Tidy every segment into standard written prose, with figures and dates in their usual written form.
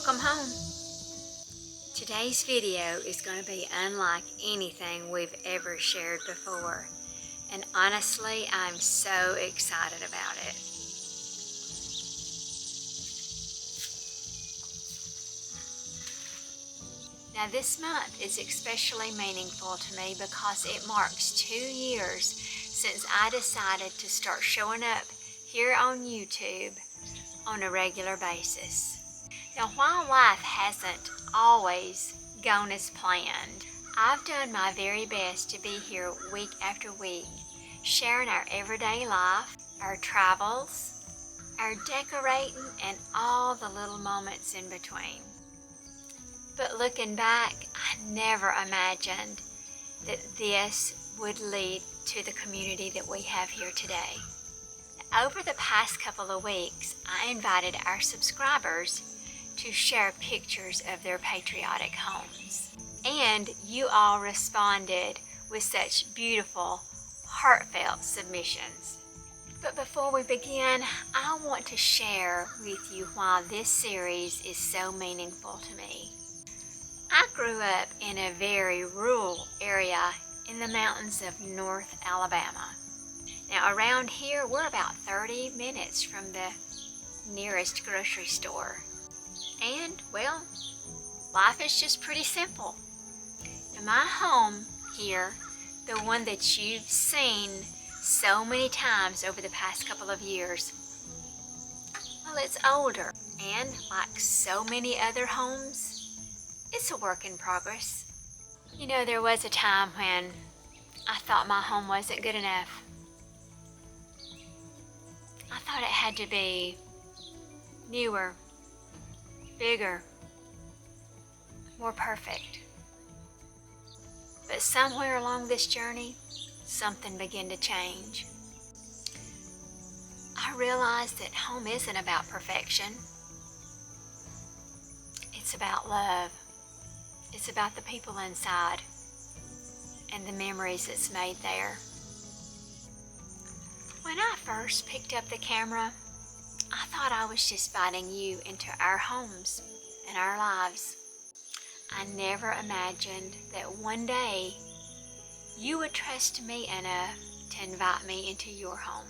Welcome home. Today's video is going to be unlike anything we've ever shared before, and honestly, I'm so excited about it. Now this month is especially meaningful to me because it marks 2 years since I decided to start showing up here on YouTube on a regular basis. Now while life hasn't always gone as planned, I've done my very best to be here week after week, sharing our everyday life, our travels, our decorating, and all the little moments in between. But looking back, I never imagined that this would lead to the community that we have here today. Over the past couple of weeks, I invited our subscribers to share pictures of their patriotic homes. And you all responded with such beautiful, heartfelt submissions. But before we begin, I want to share with you why this series is so meaningful to me. I grew up in a very rural area in the mountains of North Alabama. Now around here, we're about 30 minutes from the nearest grocery store. And, well, life is just pretty simple. Now my home here, the one that you've seen so many times over the past couple of years, well, it's older. And like so many other homes, it's a work in progress. You know, there was a time when I thought my home wasn't good enough. I thought it had to be newer, bigger, more perfect. But somewhere along this journey, something began to change. I realized that home isn't about perfection. It's about love. It's about the people inside and the memories it's made there. When I first picked up the camera, I thought I was just inviting you into our homes and our lives. I never imagined that one day you would trust me enough to invite me into your home.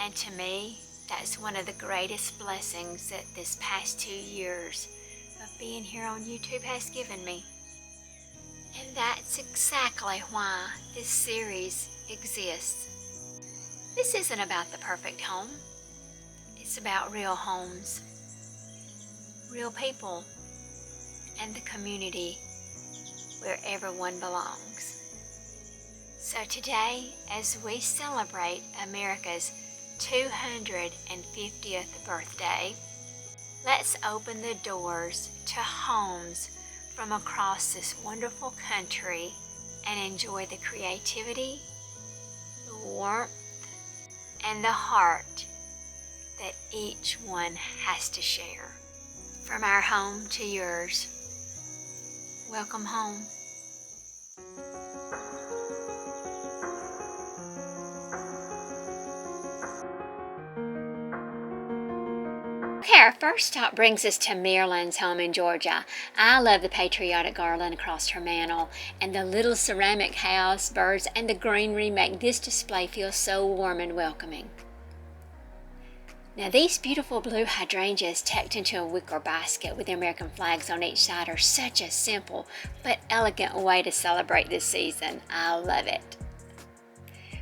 And to me, that's one of the greatest blessings that this past 2 years of being here on YouTube has given me. And that's exactly why this series exists. This isn't about the perfect home. It's about real homes, real people, and the community where everyone belongs. So today, as we celebrate America's 250th birthday, let's open the doors to homes from across this wonderful country and enjoy the creativity, the warmth, and the heart that each one has to share. From our home to yours, welcome home. Okay, our first stop brings us to Marilyn's home in Georgia. I love the patriotic garland across her mantel, and the little ceramic house, birds, and the greenery make this display feel so warm and welcoming. Now these beautiful blue hydrangeas tucked into a wicker basket with the American flags on each side are such a simple but elegant way to celebrate this season. I love it.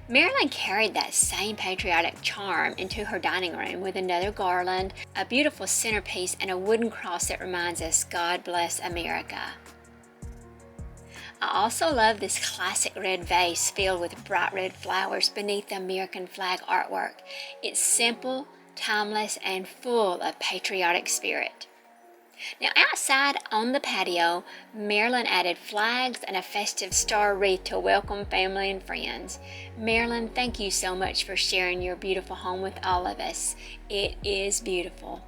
Marilyn carried that same patriotic charm into her dining room with another garland, a beautiful centerpiece, and a wooden cross that reminds us, God bless America. I also love this classic red vase filled with bright red flowers beneath the American flag artwork. It's simple, timeless, and full of patriotic spirit. Now outside on the patio, Marilyn added flags and a festive star wreath to welcome family and friends. Marilyn, thank you so much for sharing your beautiful home with all of us. It is beautiful.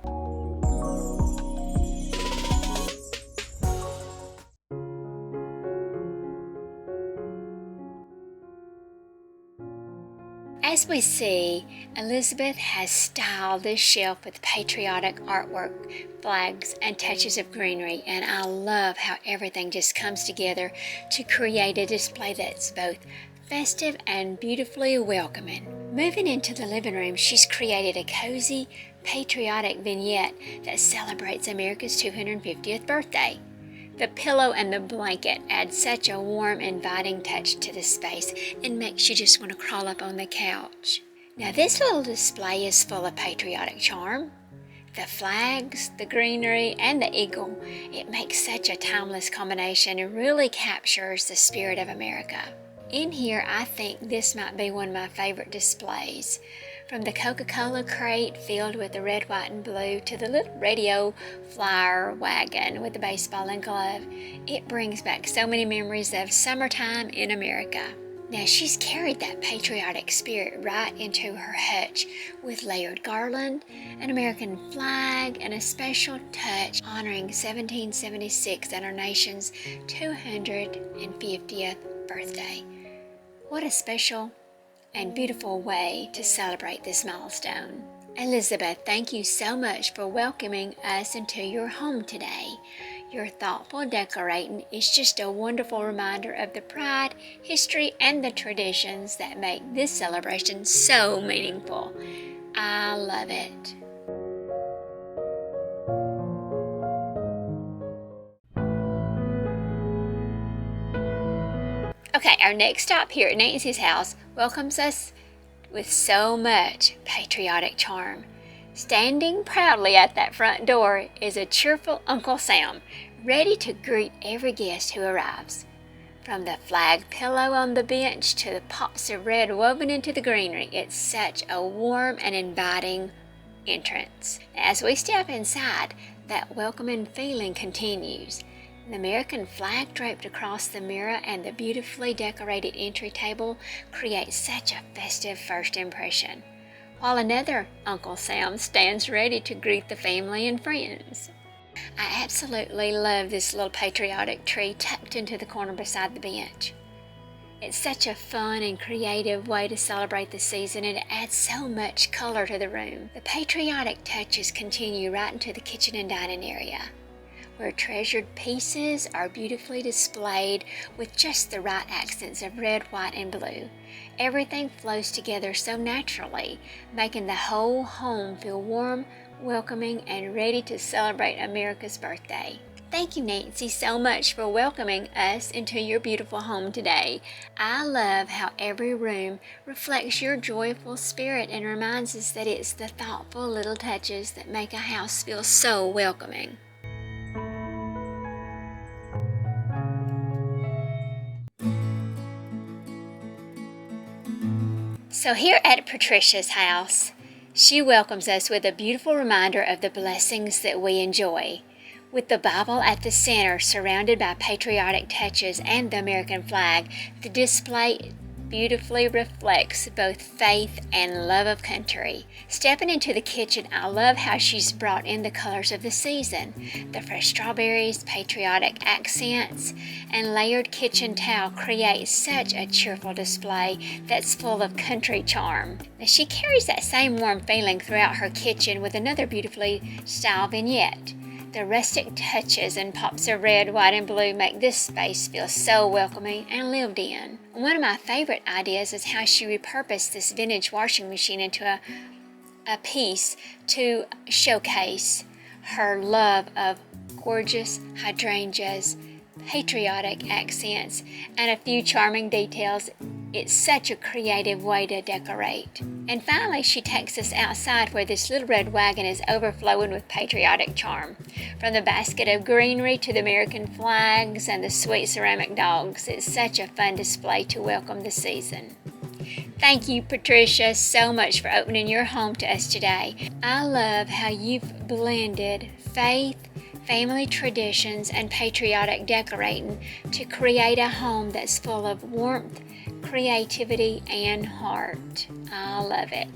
As we see, Elizabeth has styled this shelf with patriotic artwork, flags, and touches of greenery, and I love how everything just comes together to create a display that's both festive and beautifully welcoming. Moving into the living room, she's created a cozy, patriotic vignette that celebrates America's 250th birthday. The pillow and the blanket add such a warm, inviting touch to the space and makes you just want to crawl up on the couch. Now this little display is full of patriotic charm. The flags, the greenery, and the eagle, it makes such a timeless combination and really captures the spirit of America. In here, I think this might be one of my favorite displays. From the Coca-Cola crate filled with the red, white, and blue to the little radio flyer wagon with the baseball and glove, it brings back so many memories of summertime in America. Now she's carried that patriotic spirit right into her hutch with layered garland, an American flag, and a special touch honoring 1776 and our nation's 250th birthday. What a special and beautiful way to celebrate this milestone. Elizabeth, thank you so much for welcoming us into your home today. Your thoughtful decorating is just a wonderful reminder of the pride, history, and the traditions that make this celebration so meaningful. I love it. Okay, our next stop here at Nancy's house welcomes us with so much patriotic charm. Standing proudly at that front door is a cheerful Uncle Sam, ready to greet every guest who arrives. From the flag pillow on the bench to the pops of red woven into the greenery, it's such a warm and inviting entrance. As we step inside, that welcoming feeling continues. The American flag draped across the mirror and the beautifully decorated entry table create such a festive first impression, while another Uncle Sam stands ready to greet the family and friends. I absolutely love this little patriotic tree tucked into the corner beside the bench. It's such a fun and creative way to celebrate the season, and it adds so much color to the room. The patriotic touches continue right into the kitchen and dining area, where treasured pieces are beautifully displayed with just the right accents of red, white, and blue. Everything flows together so naturally, making the whole home feel warm, welcoming, and ready to celebrate America's birthday. Thank you, Nancy, so much for welcoming us into your beautiful home today. I love how every room reflects your joyful spirit and reminds us that it's the thoughtful little touches that make a house feel so welcoming. So here at Patricia's house, she welcomes us with a beautiful reminder of the blessings that we enjoy. With the Bible at the center, surrounded by patriotic touches and the American flag, the display beautifully reflects both faith and love of country. Stepping into the kitchen, I love how she's brought in the colors of the season. The fresh strawberries, patriotic accents, and layered kitchen towel create such a cheerful display that's full of country charm. Now, she carries that same warm feeling throughout her kitchen with another beautifully styled vignette. The rustic touches and pops of red, white, and blue make this space feel so welcoming and lived in. One of my favorite ideas is how she repurposed this vintage washing machine into a piece to showcase her love of gorgeous hydrangeas, patriotic accents, and a few charming details. It's such a creative way to decorate. And finally, she takes us outside where this little red wagon is overflowing with patriotic charm. From the basket of greenery to the American flags and the sweet ceramic dogs, it's such a fun display to welcome the season. Thank you, Patricia, so much for opening your home to us today. I love how you've blended faith, family traditions, and patriotic decorating to create a home that's full of warmth, creativity, and heart. I love it.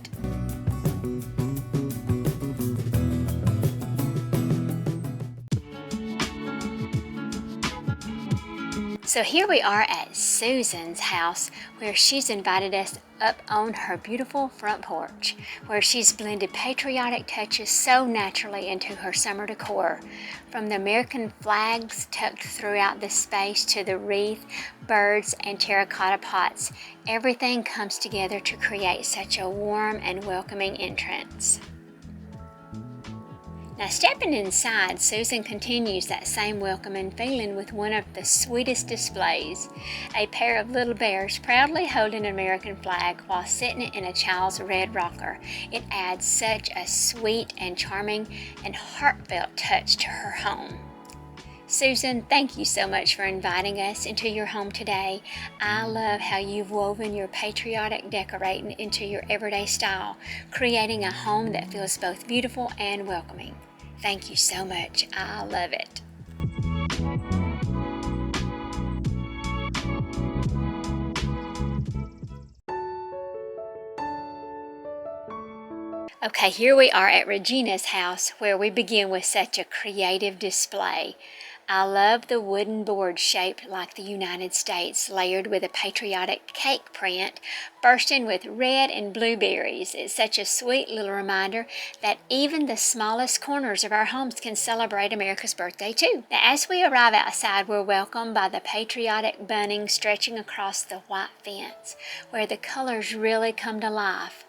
So here we are at Susan's house, where she's invited us up on her beautiful front porch, where she's blended patriotic touches so naturally into her summer decor. From the American flags tucked throughout the space to the wreath, birds, and terracotta pots, everything comes together to create such a warm and welcoming entrance. Now, stepping inside, Susan continues that same welcoming feeling with one of the sweetest displays, a pair of little bears proudly holding an American flag while sitting in a child's red rocker. It adds such a sweet and charming and heartfelt touch to her home. Susan, thank you so much for inviting us into your home today. I love how you've woven your patriotic decorating into your everyday style, creating a home that feels both beautiful and welcoming. Thank you so much. I love it. Okay, here we are at Regina's house, where we begin with such a creative display. I love the wooden board shaped like the United States, layered with a patriotic cake print, bursting with red and blue berries. It's such a sweet little reminder that even the smallest corners of our homes can celebrate America's birthday too. Now, as we arrive outside, we're welcomed by the patriotic bunting stretching across the white fence, where the colors really come to life.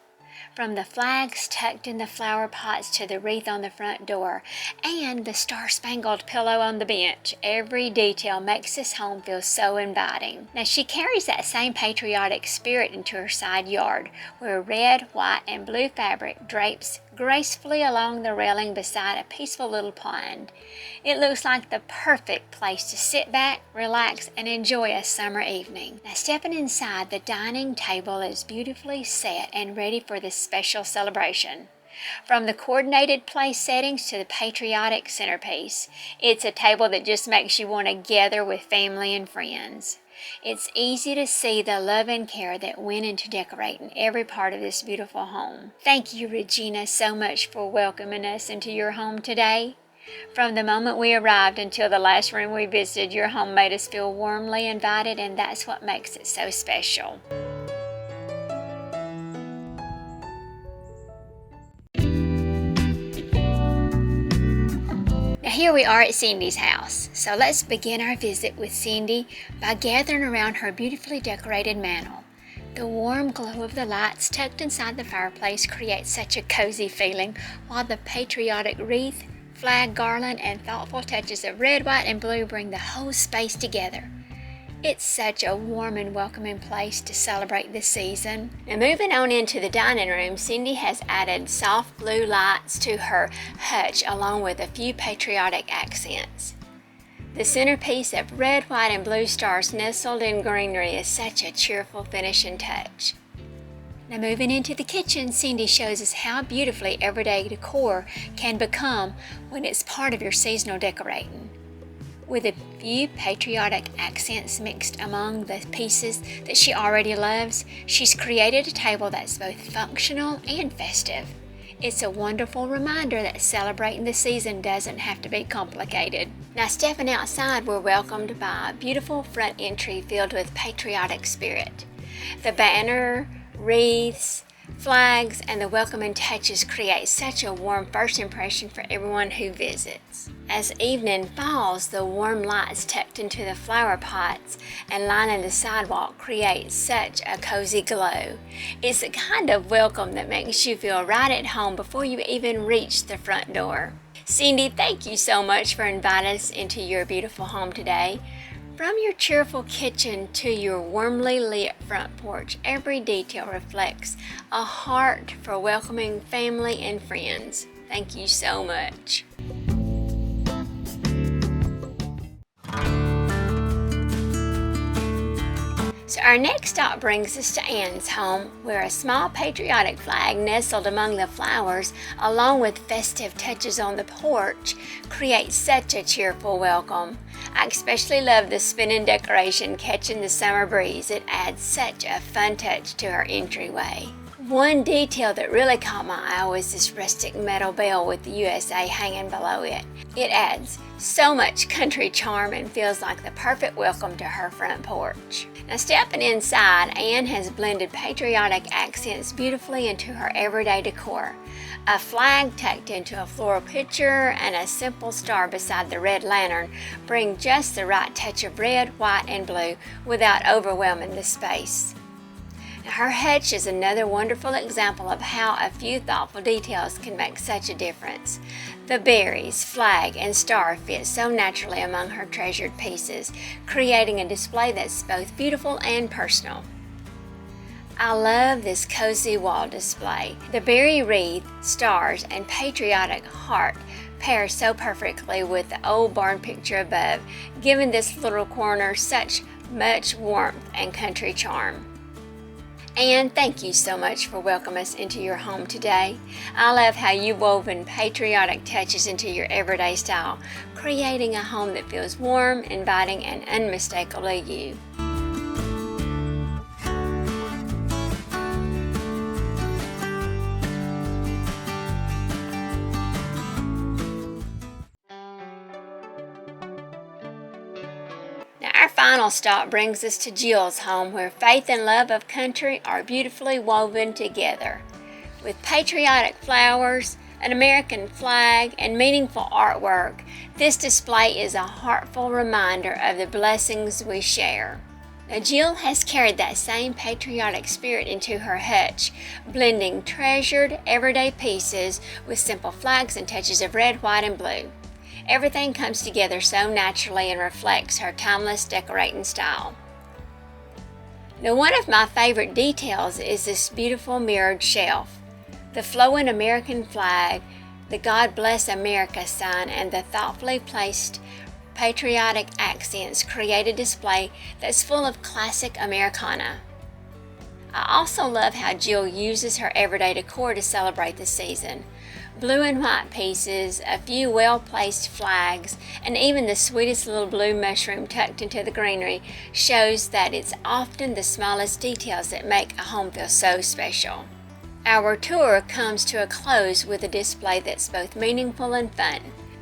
From the flags tucked in the flower pots to the wreath on the front door and the star-spangled pillow on the bench, every detail makes this home feel so inviting. Now, she carries that same patriotic spirit into her side yard, where red, white, and blue fabric drapes gracefully along the railing beside a peaceful little pond. It looks like the perfect place to sit back, relax, and enjoy a summer evening. Now, stepping inside, the dining table is beautifully set and ready for this special celebration. From the coordinated place settings to the patriotic centerpiece, it's a table that just makes you want to gather with family and friends. It's easy to see the love and care that went into decorating every part of this beautiful home. Thank you, Regina, so much for welcoming us into your home today. From the moment we arrived until the last room we visited, your home made us feel warmly invited, and that's what makes it so special. Now, here we are at Cindy's house, so let's begin our visit with Cindy by gathering around her beautifully decorated mantel. The warm glow of the lights tucked inside the fireplace creates such a cozy feeling, while the patriotic wreath, flag garland, and thoughtful touches of red, white, and blue bring the whole space together. It's such a warm and welcoming place to celebrate this season. Now, moving on into the dining room, Cindy has added soft blue lights to her hutch along with a few patriotic accents. The centerpiece of red, white, and blue stars nestled in greenery is such a cheerful finishing touch. Now, moving into the kitchen, Cindy shows us how beautifully everyday decor can become when it's part of your seasonal decorating. With a few patriotic accents mixed among the pieces that she already loves, she's created a table that's both functional and festive. It's a wonderful reminder that celebrating the season doesn't have to be complicated. Now, stepping outside, we're welcomed by a beautiful front entry filled with patriotic spirit. The banner, wreaths, flags, and the welcoming touches create such a warm first impression for everyone who visits. As evening falls, the warm lights tucked into the flower pots and lining the sidewalk create such a cozy glow. It's a kind of welcome that makes you feel right at home before you even reach the front door. Cindy, thank you so much for inviting us into your beautiful home today. From your cheerful kitchen to your warmly lit front porch, every detail reflects a heart for welcoming family and friends. Thank you so much. So our next stop brings us to Anne's home, where a small patriotic flag nestled among the flowers, along with festive touches on the porch, creates such a cheerful welcome. I especially love the spinning decoration catching the summer breeze. It adds such a fun touch to our entryway. One detail that really caught my eye was this rustic metal bell with the USA hanging below it. It adds so much country charm and feels like the perfect welcome to her front porch. Now stepping inside, Anne has blended patriotic accents beautifully into her everyday decor. A flag tucked into a floral picture and a simple star beside the red lantern bring just the right touch of red, white, and blue without overwhelming the space. Now, her hutch is another wonderful example of how a few thoughtful details can make such a difference. The berries, flag, and star fit so naturally among her treasured pieces, creating a display that's both beautiful and personal. I love this cozy wall display. The berry wreath, stars, and patriotic heart pair so perfectly with the old barn picture above, giving this little corner such much warmth and country charm. And thank you so much for welcoming us into your home today. I love how you've woven patriotic touches into your everyday style, creating a home that feels warm, inviting, and unmistakably you. Now, our final stop brings us to Jill's home, where faith and love of country are beautifully woven together. With patriotic flowers, an American flag, and meaningful artwork, this display is a heartful reminder of the blessings we share. Now, Jill has carried that same patriotic spirit into her hutch, blending treasured everyday pieces with simple flags and touches of red, white, and blue. Everything comes together so naturally and reflects her timeless decorating style. Now, one of my favorite details is this beautiful mirrored shelf. The flowing American flag, the God Bless America sign, and the thoughtfully placed patriotic accents create a display that's full of classic Americana. I also love how Jill uses her everyday decor to celebrate the season. Blue and white pieces, a few well-placed flags, and even the sweetest little blue mushroom tucked into the greenery shows that it's often the smallest details that make a home feel so special. Our tour comes to a close with a display that's both meaningful and fun.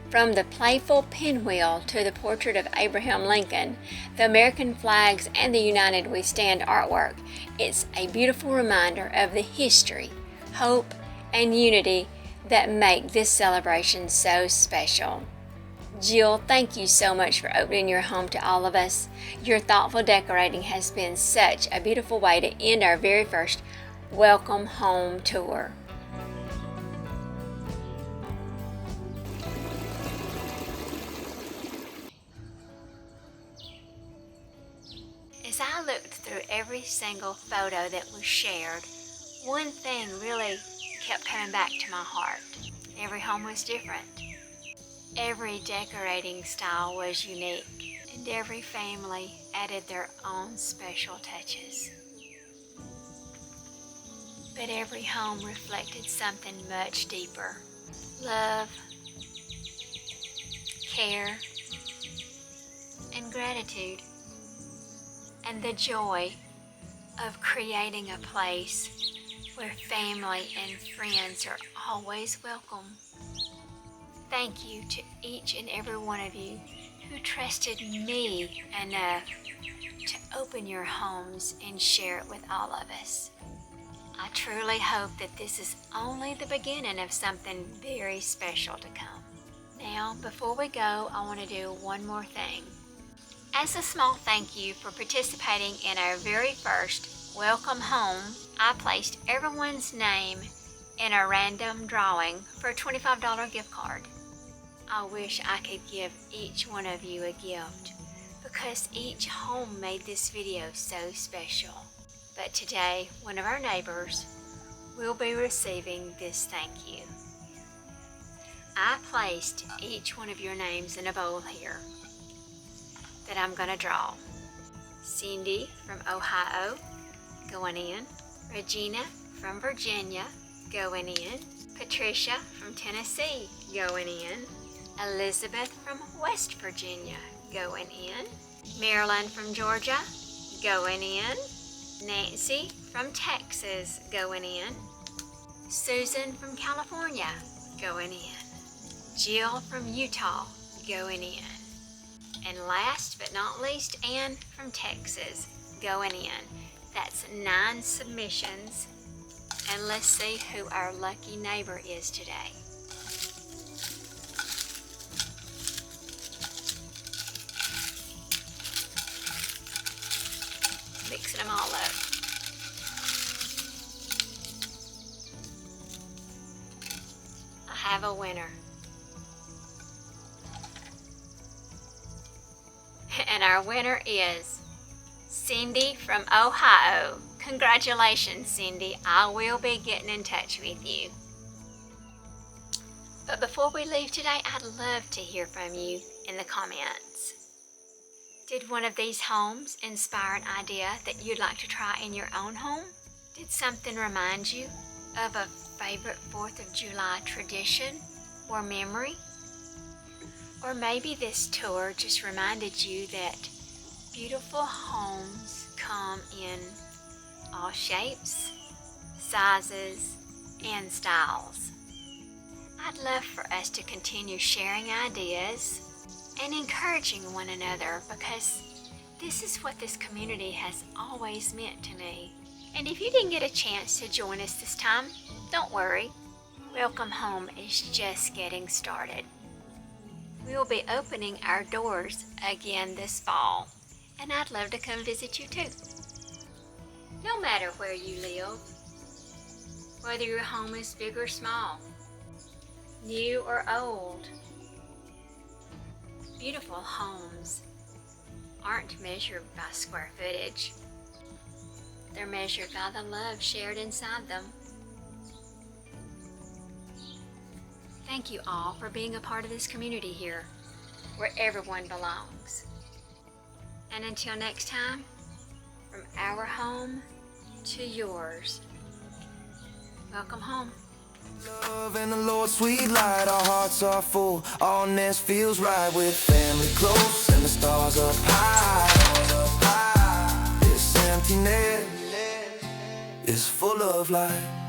From the playful pinwheel to the portrait of Abraham Lincoln, the American flags, and the United We Stand artwork, it's a beautiful reminder of the history, hope, and unity that make this celebration so special. Jill, thank you so much for opening your home to all of us. Your thoughtful decorating has been such a beautiful way to end our very first Welcome Home tour. As I looked through every single photo that was shared, one thing really kept coming back to my heart. Every home was different. Every decorating style was unique, and every family added their own special touches. But every home reflected something much deeper. Love, care, and gratitude, and the joy of creating a place where family and friends are always welcome. Thank you to each and every one of you who trusted me enough to open your homes and share it with all of us. I truly hope that this is only the beginning of something very special to come. Now, before we go, I want to do one more thing. As a small thank you for participating in our very first Welcome Home, I placed everyone's name in a random drawing for a $25 gift card. I wish I could give each one of you a gift because each home made this video so special. But today, one of our neighbors will be receiving this thank you. I placed each one of your names in a bowl here that I'm going to draw. Cindy from Ohio, going in. Regina from Virginia, going in. Patricia from Tennessee, going in. Elizabeth from West Virginia, going in. Marilyn from Georgia, going in. Nancy from Texas going in. Susan from California going in. Jill from Utah going in. And last but not least, Ann from Texas going in. That's 9 submissions. And let's see who our lucky neighbor is today. Mixing them all up. I have a winner. And our winner is Cindy from Ohio. Congratulations, Cindy. I will be getting in touch with you. But before we leave today, I'd love to hear from you in the comments. Did one of these homes inspire an idea that you'd like to try in your own home? Did something remind you of a favorite 4th of July tradition or memory? Or maybe this tour just reminded you that beautiful homes come in all shapes, sizes, and styles. I'd love for us to continue sharing ideas and encouraging one another, because this is what this community has always meant to me. And if you didn't get a chance to join us this time, don't worry. Welcome Home is just getting started. We will be opening our doors again this fall, and I'd love to come visit you too. No matter where you live, whether your home is big or small, new or old, beautiful homes aren't measured by square footage. They're measured by the love shared inside them. Thank you all for being a part of this community here, where everyone belongs. And until next time, from our home to yours, welcome home. Love and the Lord's sweet light, our hearts are full, all nest feels right with family close and the stars up high. This emptiness is full of light.